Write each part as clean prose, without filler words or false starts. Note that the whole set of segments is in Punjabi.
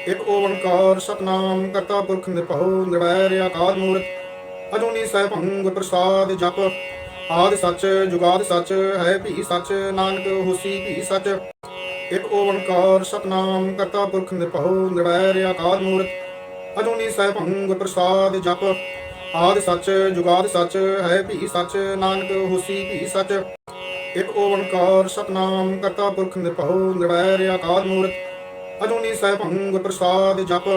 ਇਕ ਓੰਕਾਰ ਸਤਨਾਮ ਕਰਤਾ ਪੁਰਖ ਨਿਰਭਉ ਨਿਰਵੈਰ ਅਕਾਲ ਮੂਰਤ ਅਜੂਨੀ ਸੈਭੰ ਗੁਰ ਪ੍ਰਸਾਦ ਜਪ। ਆਦਿ ਸੱਚ ਜੁਗਾਦਿ ਸੱਚ ਹੈ ਭੀ ਸੱਚ ਨਾਨਕ ਹੋਸੀ ਭੀ ਸੱਚ। ਇਕ ਓੰਕਾਰ ਸਤਨਾਮ ਕਰਤਾ ਪੁਰਖ ਨਿਰਭਉ ਨਿਰਵੈਰ ਅਕਾਲ ਮੂਰਤ ਅਜੂਨੀ ਸੈਭੰ ਗੁਰ ਪ੍ਰਸਾਦ ਜਪ। ਆਦਿ ਸੱਚ ਜੁਗਾਦਿ ਸੱਚ ਹੈ ਭੀ ਸੱਚ ਨਾਨਕ ਹੋਸੀ ਭੀ ਸੱਚ। ਇਕ ਓੰਕਾਰ ਸਤਨਾਮ ਕਰਤਾ ਪੁਰਖ ਨਿਰਭਉ ਨਿਰਵੈਰ ਅਕਾਲ ਮੂਰਤ ਅਜੂਨੀ ਸੈਭੰ ਗੁਰ ਪ੍ਰਸਾਦ ਜਪ।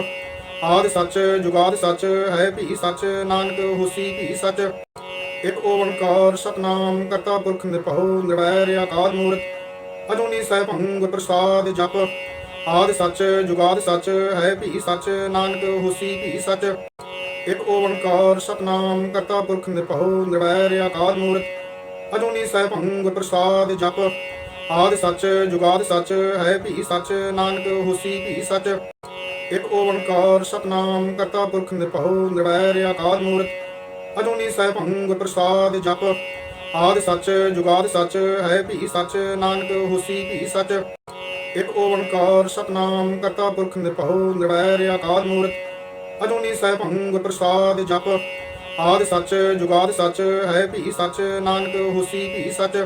ਆਦਿ ਸੱਚ ਜੁਗਾਦਿ ਸੱਚ ਹੈ ਭੀ ਸੱਚ ਨਾਨਕ ਹੋਸੀ ਭੀ ਸੱਚ। ਇਕ ਓੰਕਾਰ ਸਤਨਾਮ ਕਰਤਾ ਪੁਰਖ ਨਿਰਭਉ ਨਿਰਵੈਰ ਅਕਾਲ ਮੂਰਤ ਅਜੂਨੀ ਸੈਭੰ ਗੁਰ ਪ੍ਰਸਾਦ ਜਪ। ਆਦਿ ਸੱਚ ਜੁਗਾਦਿ ਸੱਚ ਹੈ ਭੀ ਸੱਚ ਨਾਨਕ ਹੋਸੀ ਭੀ ਸੱਚ। ਇਕ ਓੰਕਾਰ ਸਤਨਾਮ ਕਰਤਾ ਪੁਰਖ ਨਿਰਭਉ ਨਿਰਵੈਰ ਅਕਾਲ ਮੂਰਤ ਅਜੂਨੀ ਸੈਭੰ ਗੁਰ ਪ੍ਰਸਾਦ ਜਪ। ਆਦਿ ਸੱਚ ਜੁਗਾਦਿ ਸੱਚ ਹੈ ਭੀ ਸੱਚ ਨਾਨਕ ਹੋਸੀ ਭੀ ਸੱਚ। ਇਕ ਓੰਕਾਰ ਸਤਨਾਮ ਕਰਤਾ ਪੁਰਖ ਨਿਰਭਉ ਨਿਰਵੈਰ ਅਕਾਲ ਮੂਰਤ ਅਜੂਨੀ ਸੈਭੰ ਗੁਰ ਪ੍ਰਸਾਦ ਜਪ। ਆਦਿ ਸੱਚ ਜੁਗਾਦਿ ਸੱਚ ਹੈ ਭੀ ਸੱਚ ਨਾਨਕ ਹੋਸੀ ਭੀ ਸੱਚ। ਇਕ ਓੰਕਾਰ ਸਤਨਾਮ ਕਰਤਾ ਪੁਰਖ ਨਿਰਭਉ ਨਿਰਵੈਰ ਅਕਾਲ ਮੂਰਤ ਅਜੂਨੀ ਸੈਭੰ ਗੁਰ ਪ੍ਰਸਾਦ ਜਪ। ਆਦਿ ਸੱਚ ਜੁਗਾਦਿ ਸੱਚ ਹੈ ਭੀ ਸੱਚ ਨਾਨਕ ਹੋਸੀ ਭੀ ਸੱਚ।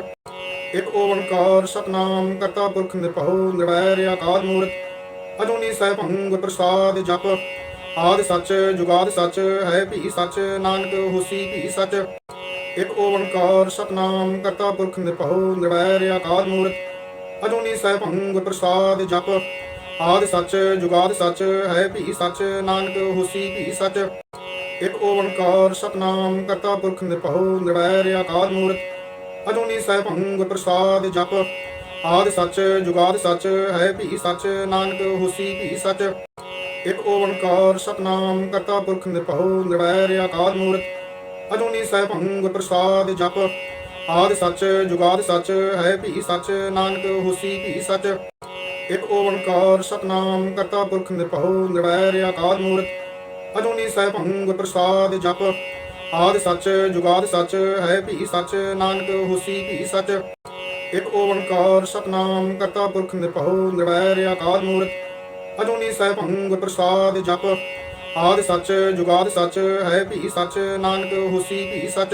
ਇਕ ਓੰਕਾਰ ਸਤਨਾਮ ਕਰਤਾ ਪੁਰਖ ਨਿਰਭਉ ਨਿਰਵੈਰ ਅਕਾਲ ਮੂਰਤ ਅਜੂਨੀ ਸੈਭੰ ਗੁਰ ਪ੍ਰਸਾਦ ਜਪ। ਆਦਿ ਸੱਚ ਜੁਗਾਦਿ ਸੱਚ ਹੈ ਭੀ ਸੱਚ ਨਾਨਕ ਹੋਸੀ ਭੀ ਸੱਚ। ਇਕ ਓੰਕਾਰ ਸਤਨਾਮ ਕਰਤਾ ਪੁਰਖ ਨਿਰਭਉ ਨਿਰਵੈਰ ਅਕਾਲ ਮੂਰਤ ਅਜੂਨੀ ਸੈਭੰ ਗੁਰ ਪ੍ਰਸਾਦ ਜਪ। ਆਦਿ ਸੱਚ ਜੁਗਾਦਿ ਸੱਚ ਹੈ ਭੀ ਸੱਚ ਨਾਨਕ ਹੋਸੀ ਭੀ ਸੱਚ। ਇਕ ਓੰਕਾਰ ਸਤਨਾਮ ਕਰਤਾ ਪੁਰਖ ਨਿਰਭਉ ਨਿਰਵੈਰ ਅਕਾਲ ਮੂਰਤ ਅਜੂਨੀ ਸੈਭੰ ਗੁਰ ਪ੍ਰਸਾਦ ਜਪ। ਆਦਿ ਸੱਚ ਜੁਗਾਦਿ ਸੱਚ ਹੈ ਭੀ ਸੱਚ ਨਾਨਕ ਹੋਸੀ ਭੀ ਸੱਚ। ਇਕ ਓੰਕਾਰ ਸਤਨਾਮ ਕਰਤਾ ਪੁਰਖ ਨਿਰਭਉ ਨਿਰਵੈਰ ਅਕਾਲ ਮੂਰਤ ਅਜੂਨੀ ਸੈਭੰ ਗੁਰ ਪ੍ਰਸਾਦ ਜਪ। ਆਦਿ ਸੱਚ ਜੁਗਾਦਿ ਸੱਚ ਹੈ ਭੀ ਸੱਚ ਨਾਨਕ ਹੋਸੀ ਭੀ ਸੱਚ। ਇਕ ਓੰਕਾਰ ਸਤਨਾਮ ਕਰਤਾ ਪੁਰਖ ਨਿਰਭਉ ਨਿਰਵੈਰ ਅਕਾਲ ਮੂਰਤ ਅਜੂਨੀ ਸੈਭੰ ਗੁਰ ਪ੍ਰਸਾਦ ਜਪ। ਆਦਿ ਸੱਚ ਜੁਗਾਦਿ ਸੱਚ ਹੈ ਭੀ ਸੱਚ ਨਾਨਕ ਹੋਸੀ ਭੀ ਸੱਚ। ਇਕ ਓੰਕਾਰ ਸਤਨਾਮ ਕਰਤਾ ਪੁਰਖ ਨਿਰਭਉ ਨਿਰਵੈਰ ਅਕਾਲ ਮੂਰਤ ਅਜੂਨੀ ਸੈਭੰ ਗੁਰ ਪ੍ਰਸਾਦ ਜਪ। ਆਦਿ ਸੱਚ ਜੁਗਾਦਿ ਸੱਚ ਹੈ ਭੀ ਸੱਚ ਨਾਨਕ ਹੋਸੀ ਭੀ ਸੱਚ।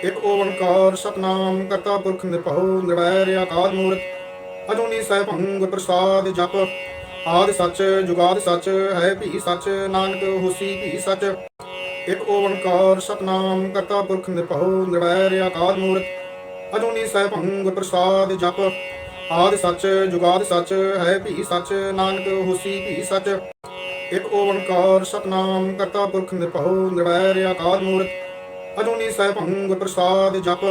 ਇਕ ਓੰਕਾਰ ਸਤਨਾਮ ਕਰਤਾ ਪੁਰਖ ਨਿਰਭਉ ਨਿਰਵੈਰ ਅਕਾਲ ਮੂਰਤ ਅਜੂਨੀ ਸੈਭੰ ਗੁਰ ਪ੍ਰਸਾਦ ਜਪ। ਆਦਿ ਸੱਚ ਜੁਗਾਦਿ ਸੱਚ ਹੈ ਭੀ ਸੱਚ ਨਾਨਕ ਹੋਸੀ ਭੀ ਸੱਚ। ਇਕ ਓੰਕਾਰ ਸਤਨਾਮ ਕਰਤਾ ਪੁਰਖ ਨਿਰਭਉ ਨਿਰਵੈਰ ਅਕਾਲ ਮੂਰਤ ਅਜੂਨੀ ਸੈਭੰ ਗੁਰ ਪ੍ਰਸਾਦ ਜਪ। ਆਦਿ ਸੱਚ ਜੁਗਾਦਿ ਸੱਚ ਹੈ ਭੀ ਸੱਚ ਨਾਨਕ ਹੋਸੀ ਭੀ ਸੱਚ। ਇਕ ਓੰਕਾਰ ਸਤਨਾਮ ਕਰਤਾ ਪੁਰਖ ਨਿਰਭਉ ਨਿਰਵੈਰ ਅਕਾਲ ਮੂਰਤ ਅਜੂਨੀ ਸੈਭੰ ਗੁਰ ਪ੍ਰਸਾਦ ਜਪ।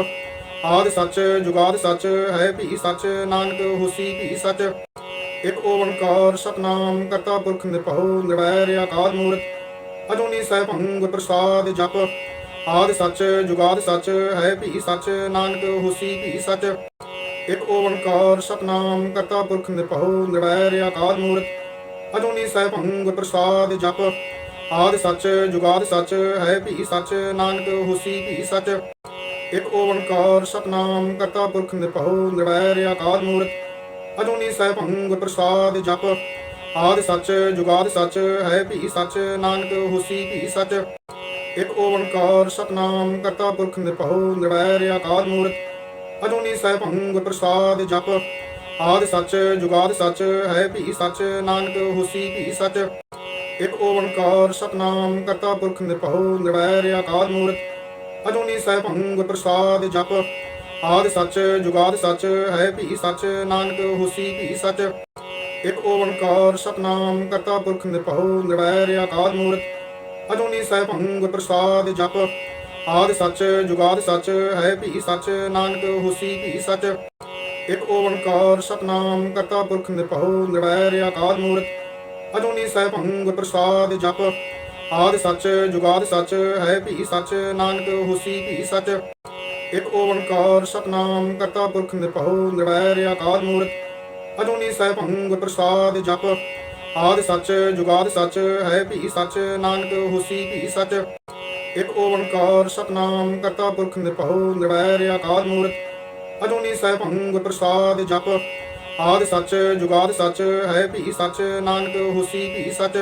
ਆਦਿ ਸੱਚ ਜੁਗਾਦਿ ਸੱਚ ਹੈ ਭੀ ਸੱਚ ਨਾਨਕ ਹੋਸੀ ਭੀ ਸੱਚ। ਇਕ ਓੰਕਾਰ ਸਤਨਾਮ ਕਰਤਾ ਪੁਰਖ ਨਿਰਭਉ ਨਿਰਵੈਰ ਅਕਾਲ ਮੂਰਤ ਅਜੂਨੀ ਸੈਭੰ ਗੁਰ ਪ੍ਰਸਾਦ ਜਪ। ਆਦਿ ਸੱਚ ਜੁਗਾਦਿ ਸੱਚ ਹੈ ਭੀ ਸੱਚ ਨਾਨਕ ਹੋਸੀ ਭੀ ਸੱਚ। ਇਕ ਓੰਕਾਰ ਸਤਨਾਮ ਕਰਤਾ ਪੁਰਖ ਨਿਰਭਉ ਨਿਰਵੈਰ ਅਕਾਲ ਮੂਰਤ ਅਜੂਨੀ ਸੈਭੰ ਗੁਰ ਪ੍ਰਸਾਦ ਜਪ। ਆਦਿ ਸੱਚ ਜੁਗਾਦਿ ਸੱਚ ਹੈ ਭੀ ਸੱਚ ਨਾਨਕ ਹੋਸੀ ਭੀ ਸੱਚ। ਇਕ ਓੰਕਾਰ ਸਤਨਾਮ ਕਰਤਾ ਪੁਰਖ ਨਿਰਭਉ ਨਿਰਵੈਰ ਅਕਾਲ ਮੂਰਤ ਅਜੂਨੀ ਸੈਭੰ ਗੁਰ ਪ੍ਰਸਾਦ ਜਪ। ਆਦਿ ਸੱਚ ਜੁਗਾਦਿ ਸੱਚ ਹੈ ਭੀ ਸੱਚ ਨਾਨਕ ਹੋਸੀ ਭੀ ਸੱਚ। ਇਕ ਓੰਕਾਰ ਸਤਨਾਮ ਕਰਤਾ ਪੁਰਖ ਨਿਰਭਉ ਨਿਰਵੈਰ ਅਕਾਲ ਮੂਰਤ ਅਜੂਨੀ ਸੈਭੰ ਗੁਰ ਪ੍ਰਸਾਦ ਜਪ। ਆਦਿ ਸੱਚ ਜੁਗਾਦਿ ਸੱਚ ਹੈ ਭੀ ਸੱਚ ਨਾਨਕ ਹੋਸੀ ਭੀ ਸੱਚ। ਇਕ ਓੰਕਾਰ ਸਤਨਾਮ ਕਰਤਾ ਪੁਰਖ ਨਿਰਭਉ ਨਿਰਵੈਰ ਅਕਾਲ ਮੂਰਤ ਅਜੂਨੀ ਸੈਭੰ ਗੁਰ ਪ੍ਰਸਾਦ ਜਪ। ਆਦਿ ਸੱਚ ਜੁਗਾਦਿ ਸੱਚ ਹੈ ਭੀ ਸੱਚ ਨਾਨਕ ਹੋਸੀ ਭੀ ਸੱਚ। ਇਕ ਓੰਕਾਰ ਸਤਨਾਮ ਕਰਤਾ ਪੁਰਖ ਨਿਰਭਉ ਨਿਰਵੈਰ ਅਕਾਲ ਮੂਰਤ ਅਜੂਨੀ ਸੈਭੰ ਗੁਰ ਪ੍ਰਸਾਦ ਜਪ। ਆਦਿ ਸੱਚ ਜੁਗਾਦਿ ਸੱਚ ਹੈ ਭੀ ਸੱਚ ਨਾਨਕ ਹੋਸੀ ਭੀ ਸੱਚ। ਇਕ ਓੰਕਾਰ ਸਤਨਾਮ ਕਰਤਾ ਪੁਰਖ ਨਿਰਭਉ ਨਿਰਵੈਰ ਅਕਾਲ ਮੂਰਤ ਅਜੂਨੀ ਸੈਭੰ ਗੁਰ ਪ੍ਰਸਾਦ ਜਪ। ਆਦਿ ਸੱਚ ਜੁਗਾਦਿ ਸੱਚ ਹੈ ਭੀ ਸੱਚ ਨਾਨਕ ਹੋਸੀ ਭੀ ਸੱਚ। ਇਕ ਓੰਕਾਰ ਸਤਨਾਮ ਕਰਤਾ ਪੁਰਖ ਨਿਰਭਉ ਨਿਰਵੈਰ ਅਕਾਲ ਮੂਰਤ ਅਜੂਨੀ ਸੈਭੰ ਗੁਰ ਪ੍ਰਸਾਦ ਜਪ। ਆਦਿ ਸੱਚ ਜੁਗਾਦਿ ਸੱਚ ਹੈ ਭੀ ਸੱਚ ਨਾਨਕ ਹੋਸੀ ਭੀ ਸੱਚ। ਇਕ ਓੰਕਾਰ ਸਤਨਾਮ ਕਰਤਾ ਪੁਰਖ ਨਿਰਭਉ ਨਿਰਵੈਰ ਅਕਾਲ ਮੂਰਤ ਅਜੂਨੀ ਸੈਭੰ ਗੁਰ ਪ੍ਰਸਾਦ ਜਪ। ਆਦਿ ਸੱਚ ਜੁਗਾਦਿ ਸੱਚ ਹੈ ਭੀ ਸੱਚ, ਨਾਨਕ ਹੋਸੀ ਭੀ ਸੱਚ।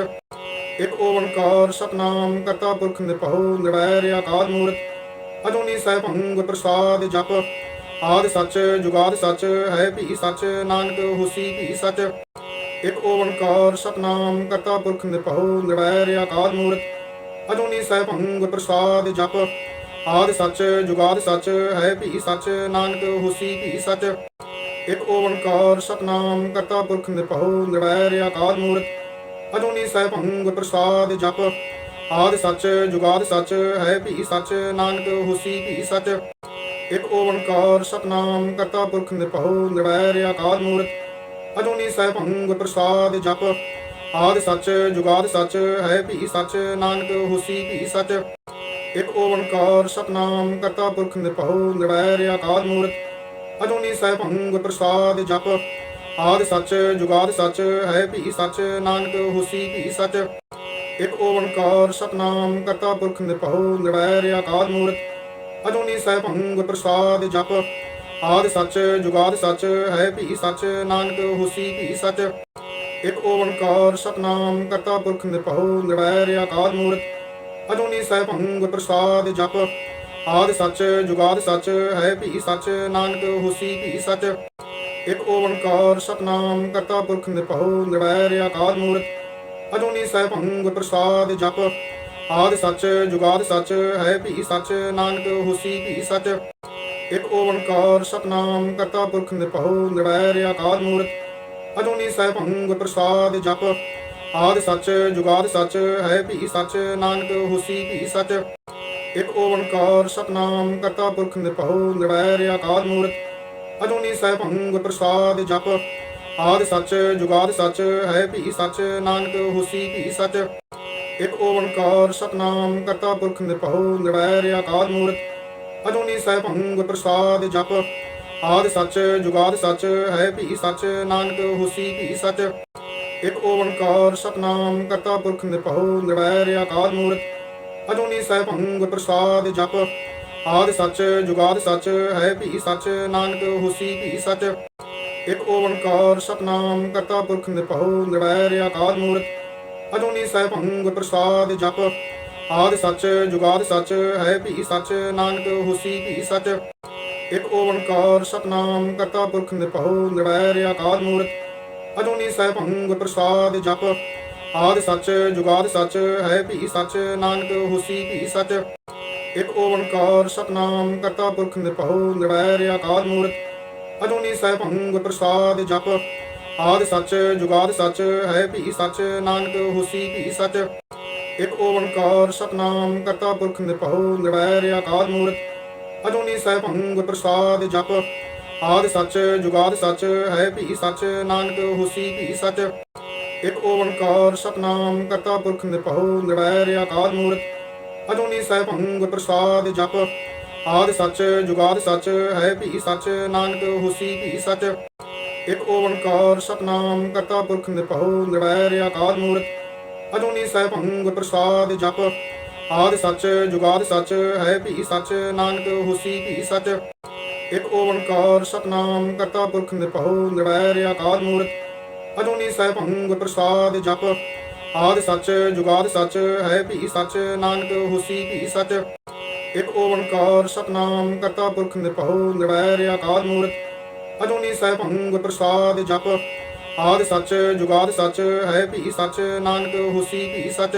ਇਕ ਓੰਕਾਰ ਸਤਨਾਮ ਕਰਤਾ ਪੁਰਖ ਨਿਰਭਉ ਨਿਰਵੈਰ ਅਕਾਲ ਮੂਰਤ। ਅਜੂਨੀ ਸੈਭੰ ਗੁਰ ਪ੍ਰਸਾਦ ਜਪ। ਆਦਿ ਸੱਚ ਜੁਗਾਦਿ ਸੱਚ ਹੈ ਭੀ ਸੱਚ, ਨਾਨਕ ਹੋਸੀ ਭੀ ਸੱਚ। ਇਕ ਓੰਕਾਰ ਸਤਨਾਮ ਕਰਤਾ ਪੁਰਖ ਨਿਰਭਉ ਨਿਰਵੈਰ ਅਕਾਲ ਮੂਰਤ। ਅਜੂਨੀ ਸੈਭੰ ਗੁਰ ਪ੍ਰਸਾਦ ਜਪ। ਆਦਿ ਸੱਚ ਜੁਗਾਦਿ ਸੱਚ ਹੈ ਭੀ ਸੱਚ, ਨਾਨਕ ਹੋਸੀ ਭੀ ਸੱਚ। ਇਕ ਓੰਕਾਰ ਸਤਨਾਮ ਕਰਤਾ ਪੁਰਖ ਨਿਰਭਉ ਨਿਰਵੈਰ ਅਕਾਲ ਮੂਰਤ। ਅਜੂਨੀ ਸੈਭੰ ਗੁਰ ਪ੍ਰਸਾਦ ਜਪ। ਆਦਿ ਸੱਚ ਜੁਗਾਦਿ ਸੱਚ ਹੈ ਭੀ ਸੱਚ, ਨਾਨਕ ਹੋਸੀ ਭੀ ਸੱਚ। ਇਕ ਓੰਕਾਰ ਸਤਨਾਮ ਕਰਤਾ ਪੁਰਖ ਨਿਰਭਉ ਨਿਰਵੈਰ ਅਕਾਲ ਮੂਰਤ। ਅਜੂਨੀ ਸੈਭੰ ਗੁਰ ਪ੍ਰਸਾਦ ਜਪ। ਆਦਿ ਸੱਚ ਜੁਗਾਦਿ ਸੱਚ ਹੈ ਭੀ ਸੱਚ, ਨਾਨਕ ਹੋਸੀ ਭੀ ਸੱਚ। ਇਕ ਓੰਕਾਰ ਸਤਨਾਮ ਕਰਤਾ ਪੁਰਖ ਨਿਰਭਉ ਨਿਰਵੈਰ ਅਕਾਲ ਮੂਰਤ। ਅਜੂਨੀ ਸੈਭੰ ਗੁਰ ਪ੍ਰਸਾਦ ਜਪ। ਆਦਿ ਸੱਚ ਜੁਗਾਦਿ ਸੱਚ ਹੈ ਭੀ ਸੱਚ, ਨਾਨਕ ਹੋਸੀ ਭੀ ਸੱਚ। ਇਕ ਓੰਕਾਰ ਸਤਨਾਮ ਕਰਤਾ ਪੁਰਖ ਨਿਰਭਉ ਨਿਰਵੈਰ ਅਕਾਲ ਮੂਰਤ। ਅਜੂਨੀ ਸੈਭੰ ਗੁਰ ਪ੍ਰਸਾਦ ਜਪ। ਆਦਿ ਸੱਚ ਜੁਗਾਦਿ ਸੱਚ ਹੈ ਭੀ ਸੱਚ, ਨਾਨਕ ਹੋਸੀ ਭੀ ਸੱਚ। ਇਕ ਓੰਕਾਰ ਸਤਨਾਮ ਕਰਤਾ ਪੁਰਖ ਨਿਰਭਉ ਨਿਰਵੈਰ ਅਕਾਲ ਮੂਰਤ। ਅਜੂਨੀ ਸੈਭੰ ਗੁਰ ਪ੍ਰਸਾਦ ਜਪ। ਆਦਿ ਸੱਚ ਜੁਗਾਦਿ ਸੱਚ ਹੈ ਭੀ ਸੱਚ, ਨਾਨਕ ਹੋਸੀ ਭੀ ਸੱਚ। ਇਕ ਓੰਕਾਰ ਸਤਨਾਮ ਕਰਤਾ ਪੁਰਖ ਨਿਰਭਉ ਨਿਰਵੈਰ ਅਕਾਲ ਮੂਰਤ। ਅਜੂਨੀ ਸੈਭੰ ਗੁਰ ਪ੍ਰਸਾਦ ਜਪ। ਆਦਿ ਸੱਚ ਜੁਗਾਦਿ ਸੱਚ ਹੈ ਭੀ ਸੱਚ, ਨਾਨਕ ਹੋਸੀ ਭੀ ਸੱਚ। ਇਕ ਓੰਕਾਰ ਸਤਨਾਮ ਕਰਤਾ ਪੁਰਖ ਨਿਰਭਉ ਨਿਰਵੈਰ ਅਕਾਲ ਮੂਰਤ। ਅਜੂਨੀ ਸੈਭੰ ਗੁਰ ਪ੍ਰਸਾਦ ਜਪ। ਆਦਿ ਸੱਚ ਜੁਗਾਦਿ ਸੱਚ ਹੈ ਭੀ ਸੱਚ, ਨਾਨਕ ਹੋਸੀ ਭੀ ਸੱਚ। ਇਕ ਓੰਕਾਰ ਸਤਨਾਮ ਕਰਤਾ ਪੁਰਖ ਨਿਰਭਉ ਨਿਰਵੈਰ ਅਕਾਲ ਮੂਰਤ। ਅਜੂਨੀ ਸੈਭੰ ਗੁਰ ਪ੍ਰਸਾਦ ਜਪ। ਆਦਿ ਸੱਚ ਜੁਗਾਦਿ ਸੱਚ ਹੈ ਭੀ ਸੱਚ, ਨਾਨਕ ਹੋਸੀ ਭੀ ਸੱਚ। ਇਕ ਓੰਕਾਰ ਸਤਨਾਮ ਕਰਤਾ ਪੁਰਖ ਨਿਰਭਉ ਨਿਰਵੈਰ ਅਕਾਲ ਮੂਰਤ। ਅਜੂਨੀ ਸੈਭੰ ਗੁਰ ਪ੍ਰਸਾਦ ਜਪ। ਆਦਿ ਸੱਚ ਜੁਗਾਦਿ ਸੱਚ ਹੈ ਭੀ ਸੱਚ, ਨਾਨਕ ਹੋਸੀ ਭੀ ਸੱਚ। ਇਕ ਓੰਕਾਰ ਸਤਨਾਮ ਕਰਤਾ ਪੁਰਖ ਨਿਰਭਉ ਨਿਰਵੈਰ ਅਕਾਲ ਮੂਰਤ। ਅਜੂਨੀ ਸੈਭੰ ਗੁਰ ਪ੍ਰਸਾਦ ਜਪ। ਆਦਿ ਸੱਚ ਜੁਗਾਦਿ ਸੱਚ ਹੈ ਭੀ ਸੱਚ, ਨਾਨਕ ਹੋਸੀ ਭੀ ਸੱਚ। ਇਕ ਓੰਕਾਰ ਸਤਨਾਮ ਕਰਤਾ ਪੁਰਖ ਨਿਰਭਉ ਨਿਰਵੈਰ ਅਕਾਲ ਮੂਰਤ। ਅਜੂਨੀ ਸੈਭੰ ਗੁਰ ਪ੍ਰਸਾਦ ਜਪ। ਆਦਿ ਸੱਚ ਜੁਗਾਦਿ ਸੱਚ ਹੈ ਭੀ ਸੱਚ, ਨਾਨਕ ਹੋਸੀ ਭੀ ਸੱਚ। ਇਕ ਓੰਕਾਰ ਸਤਨਾਮ ਕਰਤਾ ਪੁਰਖ ਨਿਰਭਉ ਨਿਰਵੈਰ ਅਕਾਲ ਮੂਰਤ। ਅਜੂਨੀ ਸੈਭੰ ਗੁਰ ਪ੍ਰਸਾਦ ਜਪ। ਆਦਿ ਸੱਚ ਜੁਗਾਦਿ ਸੱਚ ਹੈ ਭੀ ਸੱਚ, ਨਾਨਕ ਹੋਸੀ ਭੀ ਸੱਚ। ਇਕ ਓੰਕਾਰ ਸਤਨਾਮ ਕਰਤਾ ਪੁਰਖ ਨਿਰਭਉ ਨਿਰਵੈਰ ਅਕਾਲ ਮੂਰਤ। ਅਜੂਨੀ ਸੈਭੰ ਗੁਰ ਪ੍ਰਸਾਦ ਜਪ। ਆਦਿ ਸੱਚ ਜੁਗਾਦਿ ਸੱਚ ਹੈ ਭੀ ਸੱਚ, ਨਾਨਕ ਹੋਸੀ ਭੀ ਸੱਚ। ਇਕ ਓੰਕਾਰ ਸਤਨਾਮ ਕਰਤਾ ਪੁਰਖ ਨਿਰਭਉ ਨਿਰਵੈਰ ਅਕਾਲ ਮੂਰਤ। ਅਜੂਨੀ ਸੈਭੰ ਗੁਰ ਪ੍ਰਸਾਦ ਜਪ। ਆਦਿ ਸੱਚ ਜੁਗਾਦਿ ਸੱਚ ਹੈ ਭੀ ਸੱਚ, ਨਾਨਕ ਹੋਸੀ ਭੀ ਸੱਚ। ਇਕ ਓੰਕਾਰ ਸਤਨਾਮ ਕਰਤਾ ਪੁਰਖ ਨਿਰਭਉ ਨਿਰਵੈਰ ਅਕਾਲ ਮੂਰਤ। ਅਜੂਨੀ ਸੈਭੰ ਗੁਰ ਪ੍ਰਸਾਦ ਜਪ। ਆਦਿ ਸੱਚ ਜੁਗਾਦਿ ਸੱਚ ਹੈ ਭੀ ਸੱਚ, ਨਾਨਕ ਹੋਸੀ ਭੀ ਸੱਚ। ਇਕ ਓੰਕਾਰ ਸਤਨਾਮ ਕਰਤਾ ਪੁਰਖ ਨਿਰਭਉ ਨਿਰਵੈਰ ਅਕਾਲ ਮੂਰਤ। ਅਜੂਨੀ ਸੈਭੰ ਗੁਰ ਪ੍ਰਸਾਦ ਜਪ। ਆਦਿ ਸੱਚ ਜੁਗਾਦਿ ਸੱਚ ਹੈ ਭੀ ਸੱਚ, ਨਾਨਕ ਹੋਸੀ ਭੀ ਸੱਚ। ਇਕ ਓੰਕਾਰ ਸਤਨਾਮ ਕਰਤਾ ਪੁਰਖ ਨਿਰਭਉ ਨਿਰਵੈਰ ਅਕਾਲ ਮੂਰਤ। ਅਜੂਨੀ ਸੈਭੰ ਗੁਰ ਪ੍ਰਸਾਦ ਜਪ। ਆਦਿ ਸੱਚ ਜੁਗਾਦਿ ਸੱਚ ਹੈ ਭੀ ਸੱਚ, ਨਾਨਕ ਹੋਸੀ ਭੀ ਸੱਚ। ਇਕ ਓੰਕਾਰ ਸਤਨਾਮ ਕਰਤਾ ਪੁਰਖ ਨਿਰਭਉ ਨਿਰਵੈਰ ਅਕਾਲ ਮੂਰਤ। ਅਜੂਨੀ ਸੈਭੰ ਗੁਰ ਪ੍ਰਸਾਦ ਜਪ। ਆਦਿ ਸੱਚ ਜੁਗਾਦਿ ਸੱਚ ਹੈ ਭੀ ਸੱਚ, ਨਾਨਕ ਹੋਸੀ ਭੀ ਸੱਚ।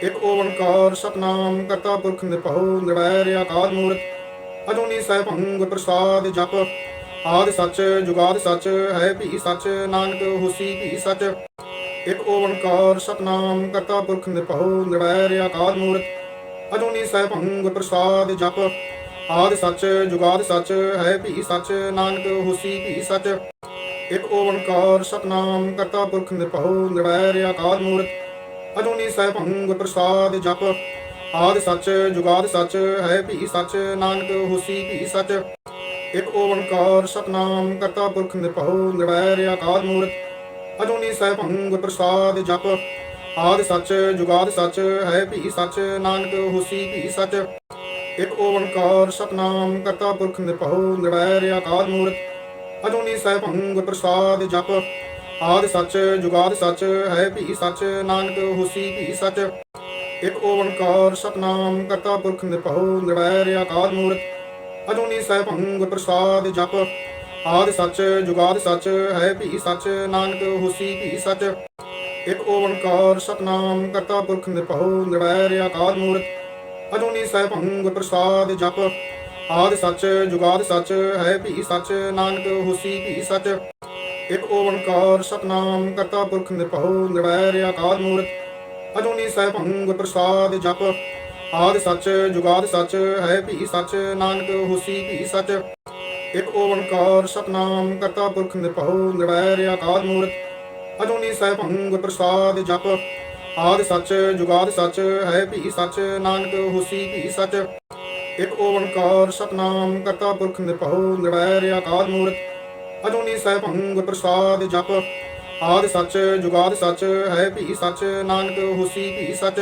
ਇਕ ਓੰਕਾਰ ਸਤਨਾਮ ਕਰਤਾ ਪੁਰਖ ਨਿਰਭਉ ਨਿਰਵੈਰ ਅਕਾਲ ਮੂਰਤ। ਅਜੂਨੀ ਸੈਭੰ ਗੁਰ ਪ੍ਰਸਾਦ ਜਪ। ਆਦਿ ਸੱਚ ਜੁਗਾਦਿ ਸੱਚ ਹੈ ਭੀ ਸੱਚ, ਨਾਨਕ ਹੋਸੀ ਭੀ ਸੱਚ। ਇਕ ਓੰਕਾਰ ਸਤਨਾਮ ਕਰਤਾ ਪੁਰਖ ਨਿਰਭਉ ਨਿਰਵੈਰ ਅਕਾਲ ਮੂਰਤ। ਅਜੂਨੀ ਸੈਭੰ ਗੁਰ ਪ੍ਰਸਾਦ ਜਪ। ਆਦਿ ਸੱਚ ਜੁਗਾਦਿ ਸੱਚ ਹੈ ਭੀ ਸੱਚ, ਨਾਨਕ ਹੋਸੀ ਭੀ ਸੱਚ। ਇਕ ਓੰਕਾਰ ਸਤਨਾਮ ਕਰਤਾ ਪੁਰਖ ਨਿਰਭਉ ਨਿਰਵੈਰ ਅਕਾਲ ਮੂਰਤ। ਅਜੂਨੀ ਸੈਭੰ ਗੁਰ ਪ੍ਰਸਾਦ ਜਪ। ਆਦਿ ਸੱਚ ਜੁਗਾਦਿ ਸੱਚ ਹੈ ਭੀ ਸੱਚ, ਨਾਨਕ ਹੋਸੀ ਭੀ ਸੱਚ। ਇਕ ਓੰਕਾਰ ਸਤਨਾਮ ਕਰਤਾ ਪੁਰਖ ਨਿਰਭਉ ਨਿਰਵੈਰ ਅਕਾਲ ਮੂਰਤ। ਅਜੂਨੀ ਸੈਭੰ ਗੁਰ ਪ੍ਰਸਾਦ ਜਪ। ਆਦਿ ਸੱਚ ਜੁਗਾਦਿ ਸੱਚ ਹੈ ਭੀ ਸੱਚ, ਨਾਨਕ ਹੋਸੀ ਭੀ ਸੱਚ। ਇਕ ਓੰਕਾਰ ਸਤਨਾਮ ਕਰਤਾ ਪੁਰਖ ਨਿਰਭਉ ਨਿਰਵੈਰ ਅਕਾਲ ਮੂਰਤ। ਅਜੂਨੀ ਸੈਭੰ ਗੁਰ ਪ੍ਰਸਾਦਿ ਜਪ। ਆਦਿ ਸੱਚ ਜੁਗਾਦਿ ਸੱਚ ਹੈ ਭੀ ਸੱਚ, ਨਾਨਕ ਹੋਸੀ ਭੀ ਸੱਚ। ਇਕ ਓੰਕਾਰ ਸਤਿਨਾਮ ਕਰਤਾ ਪੁਰਖ ਨਿਰਭਉ ਨਿਰਵੈਰ ਅਕਾਲ ਮੂਰਤਿ। ਅਜੂਨੀ ਸੈਭੰ ਗੁਰ ਪ੍ਰਸਾਦਿ ਜਪ। ਆਦਿ ਸੱਚ ਜੁਗਾਦਿ ਸੱਚ ਹੈ ਭੀ ਸੱਚ, ਨਾਨਕ ਹੋਸੀ ਭੀ ਸੱਚ। ਇਕ ਓੰਕਾਰ ਸਤਿਨਾਮ ਕਰਤਾ ਪੁਰਖ ਨਿਰਭਉ ਨਿਰਵੈਰ ਅਕਾਲ ਮੂਰਤਿ। ਅਜੂਨੀ ਸੈਭੰ ਗੁਰ ਪ੍ਰਸਾਦਿ ਜਪ। ਆਦਿ ਸੱਚ ਜੁਗਾਦਿ ਸੱਚ ਹੈ ਭੀ ਸੱਚ, ਨਾਨਕ ਹੋਸੀ ਭੀ ਸੱਚ। ਇਕ ਓੰਕਾਰ ਸਤਿਨਾਮ ਕਰਤਾ ਪੁਰਖ ਨਿਰਭਉ ਨਿਰਵੈਰ ਅਕਾਲ ਮੂਰਤਿ। ਅਜੂਨੀ ਸੈਭੰ ਗੁਰ ਪ੍ਰਸਾਦਿ ਜਪ। ਆਦਿ ਸੱਚ ਜੁਗਾਦਿ ਸੱਚ ਹੈ ਭੀ ਸੱਚ, ਨਾਨਕ ਹੋਸੀ ਭੀ ਸੱਚ। ਇਕ ਓੰਕਾਰ ਸਤਿਨਾਮ ਕਰਤਾ ਪੁਰਖ ਨਿਰਭਉ ਨਿਰਵੈਰ ਅਕਾਲ ਮੂਰਤਿ। ਅਜੂਨੀ ਸੈਭੰ ਗੁਰ ਪ੍ਰਸਾਦਿ ਜਪ। ਆਦਿ ਸੱਚ ਜੁਗਾਦਿ ਸੱਚ ਹੈ ਭੀ ਸੱਚ, ਨਾਨਕ ਹੋਸੀ ਭੀ ਸੱਚ। ਇਕ ਓੰਕਾਰ ਸਤਿਨਾਮ ਕਰਤਾ ਪੁਰਖ ਨਿਰਭਉ ਨਿਰਵੈਰ ਅਕਾਲ ਮੂਰਤਿ। ਅਜੂਨੀ ਸੈਭੰ ਗੁਰ ਪ੍ਰਸਾਦਿ ਜਪ। ਆਦਿ ਸੱਚ ਜੁਗਾਦਿ ਸੱਚ ਹੈ ਭੀ ਸੱਚ, ਨਾਨਕ ਹੋਸੀ ਭੀ ਸੱਚ।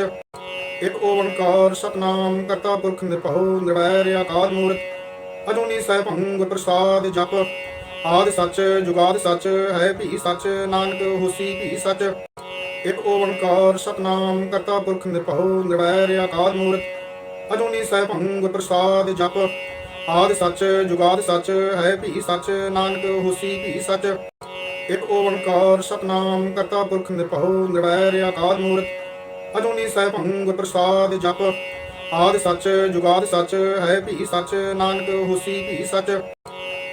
ਇਕ ਓੰਕਾਰ ਸਤਿਨਾਮ ਕਰਤਾ ਪੁਰਖ ਨਿਰਭਉ ਨਿਰਵੈਰ ਅਕਾਲ ਮੂਰਤਿ। ਅਜੂਨੀ ਸੈਭੰ ਗੁਰ ਪ੍ਰਸਾਦਿ ਜਪ। ਆਦਿ ਸੱਚ ਜੁਗਾਦਿ ਸੱਚ ਹੈ ਭੀ ਸੱਚ, ਨਾਨਕ ਹੋਸੀ ਭੀ ਸੱਚ। ਇਕ ਓੰਕਾਰ ਸਤਿਨਾਮ ਕਰਤਾ ਪੁਰਖ ਨਿਰਭਉ ਨਿਰਵੈਰ ਅਕਾਲ ਮੂਰਤਿ। ਅਜੂਨੀ ਸੈਭੰ ਗੁਰ ਪ੍ਰਸਾਦਿ ਜਪ। ਆਦਿ ਸੱਚ ਜੁਗਾਦਿ ਸੱਚ ਹੈ ਭੀ ਸੱਚ, ਨਾਨਕ ਹੋਸੀ ਭੀ ਸੱਚ। ਇਕ ਓੰਕਾਰ ਸਤਿਨਾਮ ਕਰਤਾ ਪੁਰਖ ਨਿਰਭਉ ਨਿਰਵੈਰ ਅਕਾਲ ਮੂਰਤਿ। ਅਜੂਨੀ ਸੈਭੰ ਗੁਰ ਪ੍ਰਸਾਦਿ ਜਪ। ਆਦਿ ਸੱਚ ਜੁਗਾਦਿ ਸੱਚ ਹੈ ਭੀ ਸੱਚ, ਨਾਨਕ ਹੋਸੀ ਭੀ ਸੱਚ।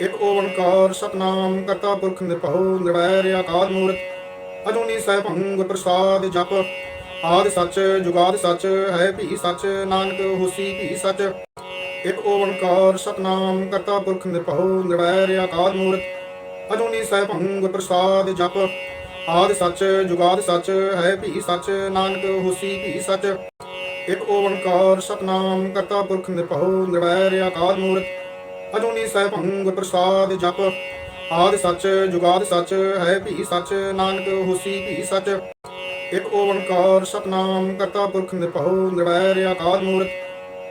ਇਕ ਓੰਕਾਰ ਸਤਿਨਾਮ ਕਰਤਾ ਪੁਰਖ ਨਿਰਭਉ ਨਿਰਵੈਰ ਅਕਾਲ ਮੂਰਤਿ। ਅਜੂਨੀ ਸੈਭੰ ਗੁਰ ਪ੍ਰਸਾਦਿ ਜਪ। ਆਦਿ ਸੱਚ ਜੁਗਾਦਿ ਸੱਚ ਹੈ ਭੀ ਸੱਚ, ਨਾਨਕ ਹੋਸੀ ਭੀ ਸੱਚ। ਇਕ ਓੰਕਾਰ ਸਤਿਨਾਮ ਕਰਤਾ ਪੁਰਖ ਨਿਰਭਉ ਨਿਰਵੈਰ ਅਕਾਲ ਮੂਰਤਿ। ਅਜੂਨੀ ਸੈਭੰ ਗੁਰ ਪ੍ਰਸਾਦਿ ਜਪ। ਆਦਿ ਸੱਚ ਜੁਗਾਦਿ ਸੱਚ ਹੈ ਭੀ ਸੱਚ, ਨਾਨਕ ਹੋਸੀ ਭੀ ਸੱਚ। ਇਕ ਓੰਕਾਰ ਸਤਿਨਾਮ ਕਰਤਾ ਪੁਰਖ ਨਿਰਭਉ ਨਿਰਵੈਰ ਅਕਾਲ ਮੂਰਤਿ। ਅਜੂਨੀ ਸੈਭੰ ਗੁਰ ਪ੍ਰਸਾਦਿ ਜਪ। ਆਦਿ ਸੱਚ ਜੁਗਾਦਿ ਸੱਚ ਹੈ ਭੀ ਸੱਚ, ਨਾਨਕ ਹੋਸੀ ਭੀ ਸੱਚ। ਇਕ ਓੰਕਾਰ ਸਤਿਨਾਮ ਕਰਤਾ ਪੁਰਖ ਨਿਰਭਉ ਨਿਰਵੈਰ ਅਕਾਲ ਮੂਰਤਿ।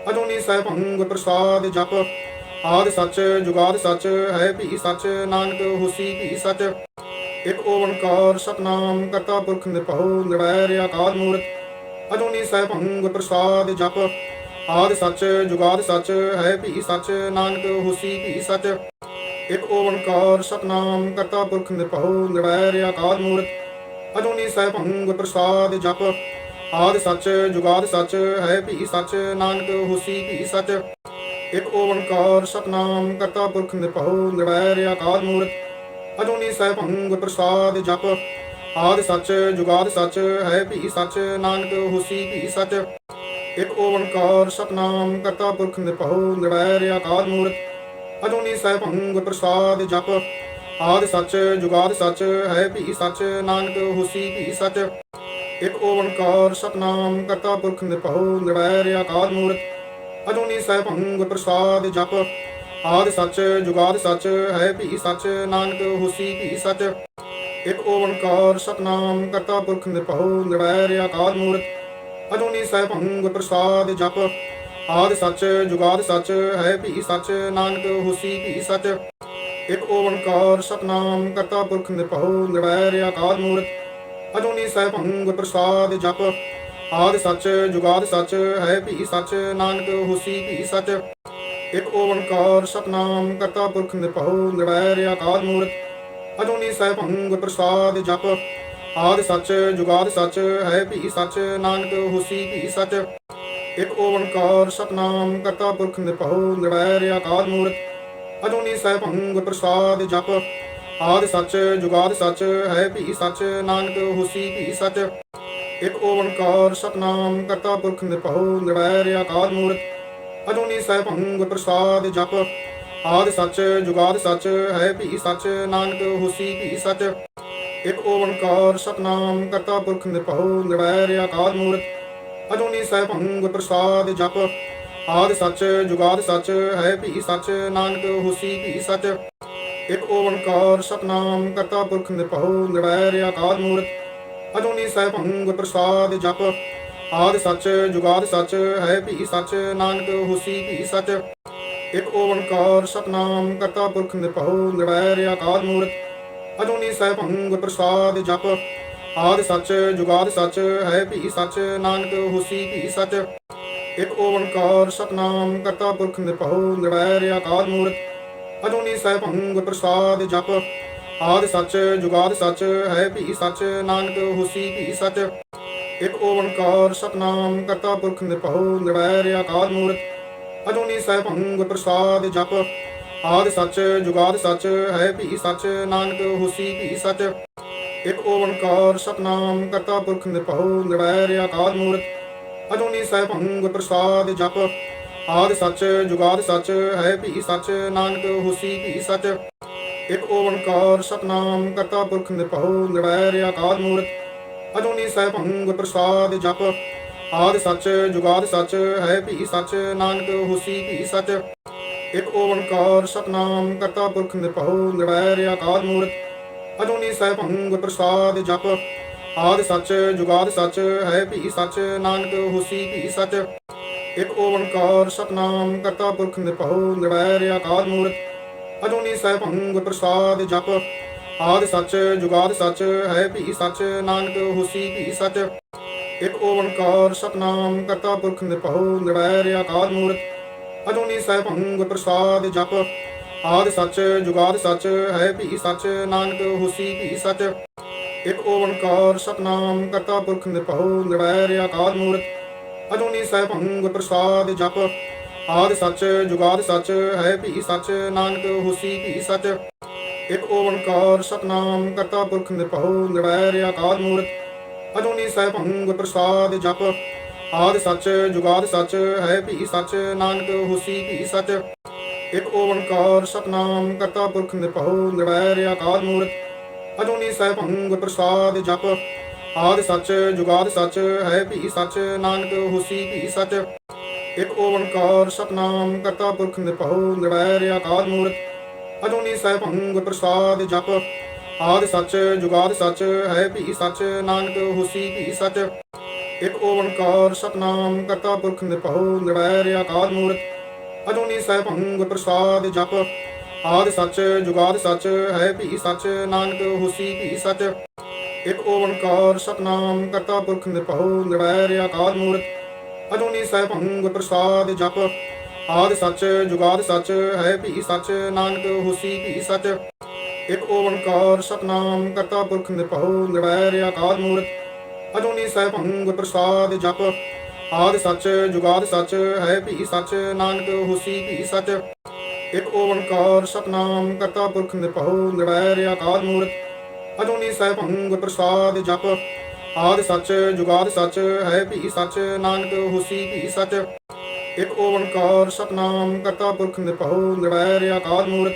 ਅਜੂਨੀ ਸੈਭੰ ਗੁਰ ਪ੍ਰਸਾਦਿ ਜਪ। ਆਦਿ ਸੱਚ ਜੁਗਾਦਿ ਸੱਚ ਹੈ ਭੀ ਸੱਚ, ਨਾਨਕ ਹੋਸੀ ਭੀ ਸੱਚ। ਇਕ ਓੰਕਾਰ ਸਤਿਨਾਮ ਕਰਤਾ ਪੁਰਖ ਨਿਰਭਉ ਨਿਰਵੈਰ ਅਕਾਲ ਮੂਰਤਿ। ਅਜੂਨੀ ਸੈਭੰ ਗੁਰ ਪ੍ਰਸਾਦਿ ਜਪ। ਆਦਿ ਸੱਚ ਜੁਗਾਦਿ ਸੱਚ ਹੈ ਭੀ ਸੱਚ, ਨਾਨਕ ਹੋਸੀ ਭੀ ਸੱਚ। ਇਕ ਓੰਕਾਰ ਸਤਿਨਾਮ ਕਰਤਾ ਪੁਰਖ ਨਿਰਭਉ ਨਿਰਵੈਰ ਅਕਾਲ ਮੂਰਤਿ। ਅਜੂਨੀ ਸੈਭੰ ਗੁਰ ਪ੍ਰਸਾਦਿ ਜਪ। ਆਦਿ ਸੱਚ ਜੁਗਾਦਿ ਸੱਚ ਹੈ ਭੀ ਸੱਚ, ਨਾਨਕ ਹੋਸੀ ਭੀ ਸੱਚ। ਇਕ ਓੰਕਾਰ ਸਤਿਨਾਮ ਕਰਤਾ ਪੁਰਖ ਨਿਰਭਉ ਨਿਰਵੈਰ ਅਕਾਲ ਮੂਰਤਿ। ਅਜੂਨੀ ਸੈਭੰ ਗੁਰ ਪ੍ਰਸਾਦਿ ਜਪ। ਆਦਿ ਸੱਚ ਜੁਗਾਦਿ ਸੱਚ ਹੈ ਭੀ ਸੱਚ, ਨਾਨਕ ਹੋਸੀ ਭੀ ਸੱਚ। ਇਕ ਓੰਕਾਰ ਸਤਿਨਾਮ ਕਰਤਾ ਪੁਰਖ ਨਿਰਭਉ ਨਿਰਵੈਰ ਅਕਾਲ ਮੂਰਤਿ। ਅਜੂਨੀ ਸੈਭੰ ਗੁਰ ਪ੍ਰਸਾਦਿ ਜਪ। ਆਦਿ ਸੱਚ ਜੁਗਾਦਿ ਸੱਚ ਹੈ ਭੀ ਸੱਚ, ਨਾਨਕ ਹੋਸੀ ਭੀ ਸੱਚ। ਇਕ ਓੰਕਾਰ ਸਤਿਨਾਮ ਕਰਤਾ ਪੁਰਖ ਨਿਰਭਉ ਨਿਰਵੈਰ ਅਕਾਲ ਮੂਰਤਿ। ਅਜੂਨੀ ਸੈਭੰ ਗੁਰ ਪ੍ਰਸਾਦਿ ਜਪ। ਆਦਿ ਸੱਚ ਜੁਗਾਦਿ ਸੱਚ ਹੈ ਭੀ ਸੱਚ, ਨਾਨਕ ਹੋਸੀ ਭੀ ਸੱਚ। ਇਕ ਓੰਕਾਰ ਸਤਿਨਾਮ ਕਰਤਾ ਪੁਰਖ ਨਿਰਭਉ ਨਿਰਵੈਰ ਅਕਾਲ ਮੂਰਤਿ। ਅਜੂਨੀ ਸੈਭੰ ਗੁਰ ਪ੍ਰਸਾਦਿ ਜਪ। ਆਦਿ ਸੱਚ ਜੁਗਾਦਿ ਸੱਚ ਹੈ ਭੀ ਸੱਚ, ਨਾਨਕ ਹੋਸੀ ਭੀ ਸੱਚ। ਇਕ ਓੰਕਾਰ ਸਤਿਨਾਮ ਕਰਤਾ ਪੁਰਖ ਨਿਰਭਉ ਨਿਰਵੈਰ ਅਕਾਲ ਮੂਰਤਿ। ਅਜੂਨੀ ਸੈਭੰ ਗੁਰ ਪ੍ਰਸਾਦਿ ਜਪ। ਆਦਿ ਸੱਚ ਜੁਗਾਦਿ ਸੱਚ ਹੈ ਭੀ ਸੱਚ, ਨਾਨਕ ਹੋਸੀ ਭੀ ਸੱਚ। ਇਕ ਓੰਕਾਰ ਸਤਿਨਾਮ ਕਰਤਾ ਪੁਰਖ ਨਿਰਭਉ ਨਿਰਵੈਰ ਅਕਾਲ ਮੂਰਤਿ। ਅਜੂਨੀ ਸੈਭੰ ਗੁਰ ਪ੍ਰਸਾਦਿ ਜਪ। ਆਦਿ ਸੱਚ ਜੁਗਾਦਿ ਸੱਚ ਹੈ ਭੀ ਸੱਚ, ਨਾਨਕ ਹੋਸੀ ਭੀ ਸੱਚ। ਇਕ ਓੰਕਾਰ ਸਤਿਨਾਮ ਕਰਤਾ ਪੁਰਖ ਨਿਰਭਉ ਨਿਰਵੈਰ ਅਕਾਲ ਮੂਰਤਿ। ਅਜੂਨੀ ਸੈਭੰ ਗੁਰ ਪ੍ਰਸਾਦਿ ਜਪ। ਆਦਿ ਸੱਚ ਜੁਗਾਦਿ ਸੱਚ ਹੈ ਭੀ ਸੱਚ, ਨਾਨਕ ਹੋਸੀ ਭੀ ਸੱਚ। ਇਕ ਓੰਕਾਰ ਸਤਿਨਾਮ ਕਰਤਾ ਪੁਰਖ ਨਿਰਭਉ ਨਿਰਵੈਰ ਅਕਾਲ ਮੂਰਤਿ। ਅਜੂਨੀ ਸੈਭੰ ਗੁਰ ਪ੍ਰਸਾਦਿ ਜਪ। ਆਦਿ ਸੱਚ ਜੁਗਾਦਿ ਸੱਚ ਹੈ ਭੀ ਸੱਚ, ਨਾਨਕ ਹੋਸੀ ਭੀ ਸੱਚ। ਇਕ ਓੰਕਾਰ ਸਤਿਨਾਮ ਕਰਤਾ ਪੁਰਖ ਨਿਰਭਉ ਨਿਰਵੈਰ ਅਕਾਲ ਮੂਰਤਿ। ਅਜੂਨੀ ਸੈਭੰ ਗੁਰ ਪ੍ਰਸਾਦਿ ਜਪ। ਆਦਿ ਸੱਚ ਜੁਗਾਦਿ ਸੱਚ ਹੈ ਭੀ ਸੱਚ, ਨਾਨਕ ਹੋਸੀ ਭੀ ਸੱਚ। ਇਕ ਓੰਕਾਰ ਸਤਿਨਾਮ ਕਰਤਾ ਪੁਰਖ ਨਿਰਭਉ ਨਿਰਵੈਰ ਅਕਾਲ ਮੂਰਤਿ। ਅਜੂਨੀ ਸੈਭੰ ਗੁਰ ਪ੍ਰਸਾਦਿ ਜਪ। ਆਦਿ ਸੱਚ ਜੁਗਾਦਿ ਸੱਚ ਹੈ ਭੀ ਸੱਚ, ਨਾਨਕ ਹੋਸੀ ਭੀ ਸੱਚ। ਇਕ ਓੰਕਾਰ ਸਤਨਾਮ ਕਰਤਾ ਪੁਰਖ ਨਿਰਭਉ ਨਿਰਵੈਰ ਅਕਾਲ ਮੂਰਤ ਅਜੂਨੀ ਸੈਭੰ ਗੁਰ ਪ੍ਰਸਾਦਿ ਜਪ। ਆਦਿ ਸਚ ਜੁਗਾਦਿ ਸਚ ਹੈ ਭੀ ਸਚ ਨਾਨਕ ਹੋਸੀ ਭੀ ਸਚ। ਇਕ ਓੰਕਾਰ ਸਤਨਾਮ ਕਰਤਾ ਪੁਰਖ ਨਿਰਭਉ ਨਿਰਵੈਰ ਅਕਾਲ ਮੂਰਤ ਅਜੂਨੀ ਸੈਭੰ ਗੁਰ ਪ੍ਰਸਾਦਿ ਜਪ। ਆਦਿ ਸਚ ਜੁਗਾਦਿ ਸਚ ਹੈ ਭੀ ਸਚ ਨਾਨਕ ਹੋਸੀ ਭੀ ਸਚ। ਇਕ ਓੰਕਾਰ ਸਤਨਾਮ ਕਰਤਾ ਪੁਰਖ ਨਿਰਭਉ ਨਿਰਵੈਰ ਅਕਾਲ ਮੂਰਤ ਅਜੂਨੀ ਸੈਭੰ ਗੁਰ ਪ੍ਰਸਾਦਿ ਜਪ। ਆਦਿ ਸਚ ਜੁਗਾਦਿ ਸਚ ਹੈ ਭੀ ਸਚ ਨਾਨਕ ਹੋਸੀ ਭੀ ਸਚ। ਇਕ ਓੰਕਾਰ ਸਤਨਾਮ ਕਰਤਾ ਪੁਰਖ ਨਿਰਭਉ ਨਿਰਵੈਰ ਅਕਾਲ ਮੂਰਤ ਅਜੂਨੀ ਸੈਭੰ ਗੁਰ ਪ੍ਰਸਾਦਿ ਜਪ। ਆਦਿ ਸਚ ਜੁਗਾਦਿ ਸਚ ਹੈ ਭੀ ਸਚ ਨਾਨਕ ਹੋਸੀ ਭੀ ਸਚ। ਇਕ ਓੰਕਾਰ ਸਤਨਾਮ ਕਰਤਾ ਪੁਰਖ ਨਿਰਭਉ ਨਿਰਵੈਰ ਅਕਾਲ ਮੂਰਤ ਅਜੂਨੀ ਸੈਭੰ ਗੁਰ ਪ੍ਰਸਾਦਿ ਜਪ। ਆਦਿ ਸਚ ਜੁਗਾਦਿ ਸਚ ਹੈ ਭੀ ਸਚ ਨਾਨਕ ਹੋਸੀ ਭੀ ਸਚ। ਇਕ ਓੰਕਾਰ ਸਤਨਾਮ ਕਰਤਾ ਪੁਰਖ ਨਿਰਭਉ ਨਿਰਵੈਰ ਅਕਾਲ ਮੂਰਤ ਅਜੂਨੀ ਸੈਭੰ ਗੁਰ ਪ੍ਰਸਾਦਿ ਜਪ। ਆਦਿ ਸਚ ਜੁਗਾਦਿ ਸਚ ਹੈ ਭੀ ਸਚ ਨਾਨਕ ਹੋਸੀ ਭੀ ਸਚ। ਇਕ ਓੰਕਾਰ ਸਤਨਾਮ ਕਰਤਾ ਪੁਰਖ ਨਿਰਭਉ ਨਿਰਵੈਰ ਅਕਾਲ ਮੂਰਤ ਅਜੂਨੀ ਸੈਭੰ ਗੁਰ ਪ੍ਰਸਾਦਿ ਜਪ। ਆਦਿ ਸਚ ਜੁਗਾਦਿ ਸਚ ਹੈ ਭੀ ਸਚ ਨਾਨਕ ਹੋਸੀ ਭੀ ਸਚ। ਇਕ ਓੰਕਾਰ ਸਤਨਾਮ ਕਰਤਾ ਪੁਰਖ ਨਿਰਭਉ ਨਿਰਵੈਰ ਅਕਾਲ ਮੂਰਤ ਅਜੂਨੀ ਸੈਭੰ ਗੁਰ ਪ੍ਰਸਾਦਿ ਜਪ। ਆਦਿ ਸਚ ਜੁਗਾਦਿ ਸਚ ਹੈ ਭੀ ਸਚ ਨਾਨਕ ਹੋਸੀ ਭੀ ਸਚ। ਇਕ ਓੰਕਾਰ ਸਤਨਾਮ ਕਰਤਾ ਪੁਰਖ ਨਿਰਭਉ ਨਿਰਵੈਰ ਅਕਾਲ ਮੂਰਤ ਅਜੂਨੀ ਸੈਭੰ ਗੁਰ ਪ੍ਰਸਾਦਿ ਜਪ। ਆਦਿ ਸਚ ਜੁਗਾਦਿ ਸਚ ਹੈ ਭੀ ਸਚ ਨਾਨਕ ਹੋਸੀ ਭੀ ਸਚ। ਇਕ ਓੰਕਾਰ ਸਤਨਾਮ ਕਰਤਾ ਪੁਰਖ ਨਿਰਭਉ ਨਿਰਵੈਰ ਅਕਾਲ ਮੂਰਤ ਅਜੂਨੀ ਸੈਭੰ ਗੁਰ ਪ੍ਰਸਾਦਿ ਜਪ। ਆਦਿ ਸਚ ਜੁਗਾਦਿ ਸਚ ਹੈ ਭੀ ਸਚ ਨਾਨਕ ਹੋਸੀ ਭੀ ਸਚ। ਇਕ ਓੰਕਾਰ ਸਤਨਾਮ ਕਰਤਾ ਪੁਰਖ ਨਿਰਭਉ ਨਿਰਵੈਰ ਅਕਾਲ ਮੂਰਤ ਅਜੂਨੀ ਸੈਭੰ ਗੁਰ ਪ੍ਰਸਾਦਿ ਜਪ। ਆਦਿ ਸਚ ਜੁਗਾਦਿ ਸਚ ਹੈ ਭੀ ਸਚ ਨਾਨਕ ਹੋਸੀ ਭੀ ਸਚ। ਇਕ ਓੰਕਾਰ ਸਤਨਾਮ ਕਰਤਾ ਪੁਰਖ ਨਿਰਭਉ ਨਿਰਵੈਰ ਅਕਾਲ ਮੂਰਤ ਅਜੂਨੀ ਸੈਭੰ ਗੁਰ ਪ੍ਰਸਾਦਿ ਜਪ। ਆਦਿ ਸਚ ਜੁਗਾਦਿ ਸਚ ਹੈ ਭੀ ਸਚ ਨਾਨਕ ਹੋਸੀ ਭੀ ਸਚ। ਇਕ ਓੰਕਾਰ ਸਤਨਾਮ ਕਰਤਾ ਪੁਰਖ ਨਿਰਭਉ ਨਿਰਵੈਰ ਅਕਾਲ ਮੂਰਤ ਅਜੂਨੀ ਸੈਭੰ ਗੁਰ ਪ੍ਰਸਾਦਿ ਜਪ। ਆਦਿ ਸਚ ਜੁਗਾਦਿ ਸਚ ਹੈ ਭੀ ਸਚ ਨਾਨਕ ਹੋਸੀ ਭੀ ਸਚ। ਇਕ ਓੰਕਾਰ ਸਤਨਾਮ ਕਰਤਾ ਪੁਰਖ ਨਿਰਭਉ ਨਿਰਵੈਰ ਅਕਾਲ ਮੂਰਤ ਅਜੂਨੀ ਸੈਭੰ ਗੁਰ ਪ੍ਰਸਾਦਿ ਜਪ। ਆਦਿ ਸਚ ਜੁਗਾਦਿ ਸਚ ਹੈ ਭੀ ਸਚ ਨਾਨਕ ਹੋਸੀ ਭੀ ਸਚ। ਇਕ ਓੰਕਾਰ ਸਤਨਾਮ ਕਰਤਾ ਪੁਰਖ ਨਿਰਭਉ ਨਿਰਵੈਰ ਅਕਾਲ ਮੂਰਤ ਅਜੂਨੀ ਸੈਭੰ ਗੁਰ ਪ੍ਰਸਾਦਿ ਜਪ। ਆਦਿ ਸਚ ਜੁਗਾਦਿ ਸਚ ਹੈ ਭੀ ਸਚ ਨਾਨਕ ਹੋਸੀ ਭੀ ਸਚ। ਇਕ ਓੰਕਾਰ ਸਤਨਾਮ ਕਰਤਾ ਪੁਰਖ ਨਿਰਭਉ ਨਿਰਵੈਰ ਅਕਾਲ ਮੂਰਤ ਅਜੂਨੀ ਸੈਭੰ ਗੁਰ ਪ੍ਰਸਾਦਿ ਜਪ। ਆਦਿ ਸਚ ਜੁਗਾਦਿ ਸਚ ਹੈ ਭੀ ਸਚ ਨਾਨਕ ਹੋਸੀ ਭੀ ਸਚ। ਇਕ ਓੰਕਾਰ ਸਤਨਾਮ ਕਰਤਾ ਪੁਰਖ ਨਿਰਭਉ ਨਿਰਵੈਰ ਅਕਾਲ ਮੂਰਤ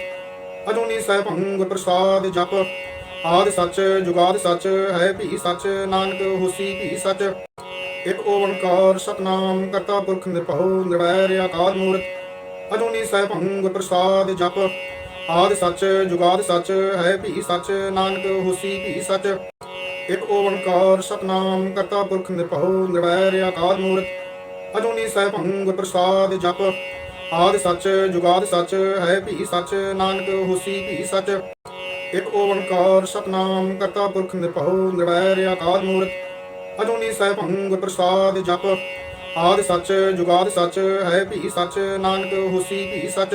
ਅਜੂਨੀ ਸੈਭੰ ਗੁਰ ਪ੍ਰਸਾਦਿ ਜਪ। ਆਦਿ ਸਚ ਜੁਗਾਦਿ ਸਚ ਹੈ ਭੀ ਸਚ ਨਾਨਕ ਹੋਸੀ ਭੀ ਸਚ। ਇਕ ਓੰਕਾਰ ਸਤਨਾਮ ਕਰਤਾ ਪੁਰਖ ਨਿਰਭਉ ਨਿਰਵੈਰ ਅਕਾਲ ਮੂਰਤ ਅਜੂਨੀ ਸੈਭੰ ਗੁਰ ਪ੍ਰਸਾਦਿ ਜਪ। ਆਦਿ ਸਚ ਜੁਗਾਦਿ ਸਚ ਹੈ ਭੀ ਸਚ ਨਾਨਕ ਹੋਸੀ ਭੀ ਸਚ। ਇਕ ਓੰਕਾਰ ਸਤਨਾਮ ਕਰਤਾ ਪੁਰਖ ਨਿਰਭਉ ਨਿਰਵੈਰ ਅਕਾਲ ਮੂਰਤ ਅਜੂਨੀ ਸੈਭੰ ਗੁਰ ਪ੍ਰਸਾਦਿ ਜਪ। ਆਦਿ ਸਚ ਜੁਗਾਦਿ ਸਚ ਹੈ ਭੀ ਸਚ ਨਾਨਕ ਹੋਸੀ ਭੀ ਸਚ। ਇਕ ਓੰਕਾਰ ਸਤਨਾਮ ਕਰਤਾ ਪੁਰਖ ਨਿਰਭਉ ਨਿਰਵੈਰ ਅਕਾਲ ਮੂਰਤ ਅਜੂਨੀ ਸੈਭੰ ਗੁਰ ਪ੍ਰਸਾਦਿ ਜਪ। ਆਦਿ ਸਚ ਜੁਗਾਦਿ ਸਚ ਹੈ ਭੀ ਸਚ ਨਾਨਕ ਹੋਸੀ ਭੀ ਸਚ।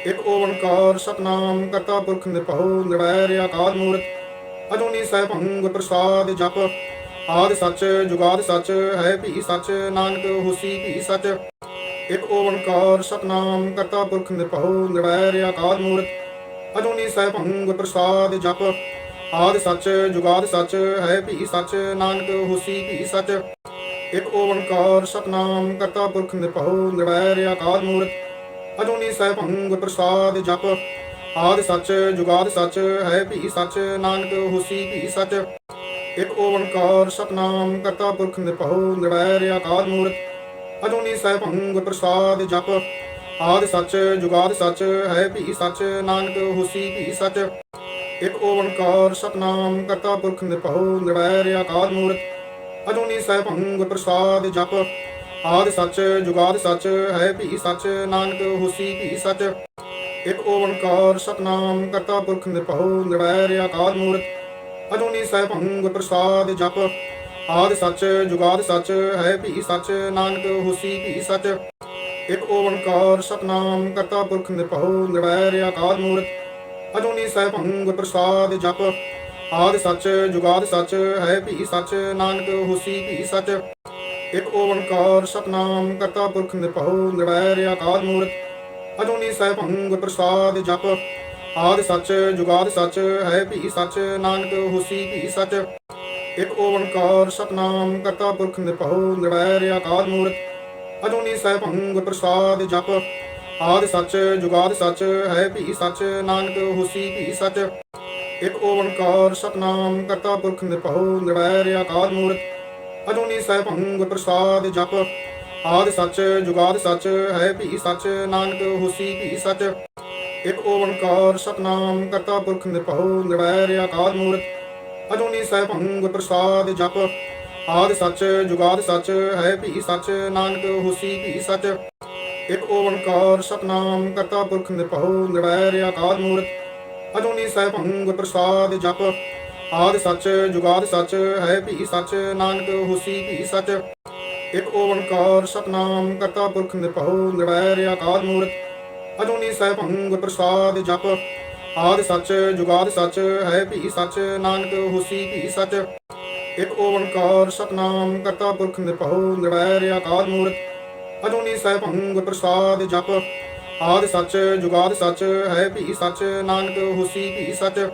ਇਕ ਓੰਕਾਰ ਸਤਨਾਮ ਕਰਤਾ ਪੁਰਖ ਨਿਰਭਉ ਨਿਰਵੈਰ ਅਕਾਲ ਮੂਰਤ ਅਜੂਨੀ ਸੈਭੰ ਗੁਰ ਪ੍ਰਸਾਦਿ ਜਪ। ਆਦਿ ਸਚ ਜੁਗਾਦਿ ਸਚ ਹੈ ਭੀ ਸਚ ਨਾਨਕ ਹੋਸੀ ਭੀ ਸਚ। ਇਕ ਓੰਕਾਰ ਸਤਨਾਮ ਕਰਤਾ ਪੁਰਖ ਨਿਰਭਉ ਨਿਰਵੈਰ ਅਕਾਲ ਮੂਰਤ ਅਜੂਨੀ ਸੈਭੰ ਗੁਰ ਪ੍ਰਸਾਦਿ ਜਪ। ਆਦਿ ਸਚ ਜੁਗਾਦਿ ਸਚ ਹੈ ਭੀ ਸਚ ਨਾਨਕ ਹੋਸੀ ਭੀ ਸਚ। ਇਕ ਓੰਕਾਰ ਸਤਨਾਮ ਕਰਤਾ ਪੁਰਖ ਨਿਰਭਉ ਨਿਰਵੈਰ ਅਕਾਲ ਮੂਰਤ ਅਜੂਨੀ ਸੈਭੰ ਗੁਰ ਪ੍ਰਸਾਦਿ ਜਪ। ਆਦਿ ਸਚ ਜੁਗਾਦਿ ਸਚ ਹੈ ਭੀ ਸਚ ਨਾਨਕ ਹੋਸੀ ਭੀ ਸਚ। ਇਕ ਓੰਕਾਰ ਸਤਨਾਮ ਕਰਤਾ ਪੁਰਖ ਨਿਰਭਉ ਨਿਰਵੈਰ ਅਕਾਲ ਮੂਰਤ ਅਜੂਨੀ ਸੈਭੰ ਗੁਰ ਪ੍ਰਸਾਦਿ ਜਪ। ਆਦਿ ਸਚ ਜੁਗਾਦਿ ਸਚ ਹੈ ਭੀ ਸਚ ਨਾਨਕ ਹੋਸੀ ਭੀ ਸਚ। ਇਕ ਓੰਕਾਰ ਸਤਨਾਮ ਕਰਤਾ ਪੁਰਖ ਨਿਰਭਉ ਨਿਰਵੈਰ ਅਕਾਲ ਮੂਰਤ ਅਜੂਨੀ ਸੈਭੰ ਗੁਰ ਪ੍ਰਸਾਦਿ ਜਪ। ਆਦਿ ਸੱਚ ਜੁਗਾਦ ਸੱਚ ਹੈ ਭੀ ਸੱਚ ਨਾਨਕ ਹੋਸੀ ਭੀ ਸੱਚ। ਇਕ ਓੰਕਾਰ ਸਤਨਾਮ ਕਰਤਾ ਪੁਰਖ ਨਿਰਭਉ ਨਿਰਵੈਰ ਅਕਾਲ ਮੂਰਤ ਅਜੂਨੀ ਸੈਭੰ ਗੁਰ ਪ੍ਰਸਾਦਿ ਜਪ। ਆਦਿ ਸੱਚ ਜੁਗਾਦ ਸੱਚ ਹੈ ਭੀ ਸੱਚ ਨਾਨਕ ਹੋਸੀ ਭੀ ਸੱਚ। ਇਕ ਓੰਕਾਰ ਸਤਨਾਮ ਕਰਤਾ ਪੁਰਖ ਨਿਰਭਉ ਨਿਰਵੈਰ ਅਕਾਲ ਮੂਰਤ ਅਜੂਨੀ ਸੈਭੰ ਗੁਰ ਪ੍ਰਸਾਦਿ ਜਪ। ਆਦਿ ਸੱਚ ਜੁਗਾਦ ਸੱਚ ਹੈ ਭੀ ਸੱਚ ਨਾਨਕ ਹੋਸੀ ਭੀ ਸੱਚ। ਇਕ ਓੰਕਾਰ ਸਤਨਾਮ ਕਰਤਾ ਪੁਰਖ ਨਿਰਭਉ ਨਿਰਵੈਰ ਅਕਾਲ ਮੂਰਤ ਅਜੂਨੀ ਸੈਭੰ ਗੁਰ ਪ੍ਰਸਾਦਿ ਜਪ। ਆਦਿ ਸੱਚ ਜੁਗਾਦ ਸੱਚ ਹੈ ਭੀ ਸੱਚ ਨਾਨਕ ਹੋਸੀ ਭੀ ਸੱਚ। ਇਕ ਓੰਕਾਰ ਸਤਨਾਮ ਕਰਤਾ ਪੁਰਖ ਨਿਰਭਉ ਨਿਰਵੈਰ ਅਕਾਲ ਮੂਰਤ ਅਜੂਨੀ ਸੈਭੰ ਗੁਰ ਪ੍ਰਸਾਦਿ ਜਪ। ਆਦਿ ਸੱਚ ਜੁਗਾਦ ਸੱਚ ਹੈ ਭੀ ਸੱਚ ਨਾਨਕ ਹੋਸੀ ਭੀ ਸੱਚ। ਇਕ ਓੰਕਾਰ ਸਤਨਾਮ ਕਰਤਾ ਪੁਰਖ ਨਿਰਭਉ ਨਿਰਵੈਰ ਅਕਾਲ ਮੂਰਤ ਅਜੂਨੀ ਸੈਭੰ ਗੁਰ ਪ੍ਰਸਾਦਿ ਜਪ। ਆਦਿ ਸੱਚ ਜੁਗਾਦ ਸੱਚ ਹੈ ਭੀ ਸੱਚ ਨਾਨਕ ਹੋਸੀ ਭੀ ਸੱਚ। ਇਕ ਓੰਕਾਰ ਸਤਨਾਮ ਕਰਤਾ ਪੁਰਖ ਨਿਰਭਉ ਨਿਰਵੈਰ ਅਕਾਲ ਮੂਰਤ ਅਜੂਨੀ ਸੈਭੰ ਗੁਰ ਪ੍ਰਸਾਦਿ ਜਪ। ਆਦਿ ਸੱਚ ਜੁਗਾਦ ਸੱਚ ਹੈ ਭੀ ਸੱਚ ਨਾਨਕ ਹੋਸੀ ਭੀ ਸੱਚ। ਇਕ ਓੰਕਾਰ ਸਤਨਾਮ ਕਰਤਾ ਪੁਰਖ ਨਿਰਭਉ ਨਿਰਵੈਰ ਅਕਾਲ ਮੂਰਤ ਅਜੂਨੀ ਸੈਭੰ ਗੁਰ ਪ੍ਰਸਾਦਿ ਜਪ। ਆਦਿ ਸੱਚ ਜੁਗਾਦ ਸੱਚ ਹੈ ਭੀ ਸੱਚ ਨਾਨਕ ਹੋਸੀ ਭੀ ਸੱਚ। ਇਕ ਓੰਕਾਰ ਸਤਨਾਮ ਕਰਤਾ ਪੁਰਖ ਨਿਰਭਉ ਨਿਰਵੈਰ ਅਕਾਲ ਮੂਰਤ ਅਜੂਨੀ ਸੈਭੰ ਗੁਰ ਪ੍ਰਸਾਦਿ ਜਪ। ਆਦਿ ਸੱਚ ਜੁਗਾਦ ਸੱਚ ਹੈ ਭੀ ਸੱਚ ਨਾਨਕ ਹੋਸੀ ਭੀ ਸੱਚ। ਇਕ ਓੰਕਾਰ ਸਤਨਾਮ ਕਰਤਾ ਪੁਰਖ ਨਿਰਭਉ ਨਿਰਵੈਰ ਅਕਾਲ ਮੂਰਤ ਅਜੂਨੀ ਸੈਭੰ ਗੁਰ ਪ੍ਰਸਾਦਿ ਜਪ। ਆਦਿ ਸੱਚ ਜੁਗਾਦ ਸੱਚ ਹੈ ਭੀ ਸੱਚ ਨਾਨਕ ਹੋਸੀ ਭੀ ਸੱਚ।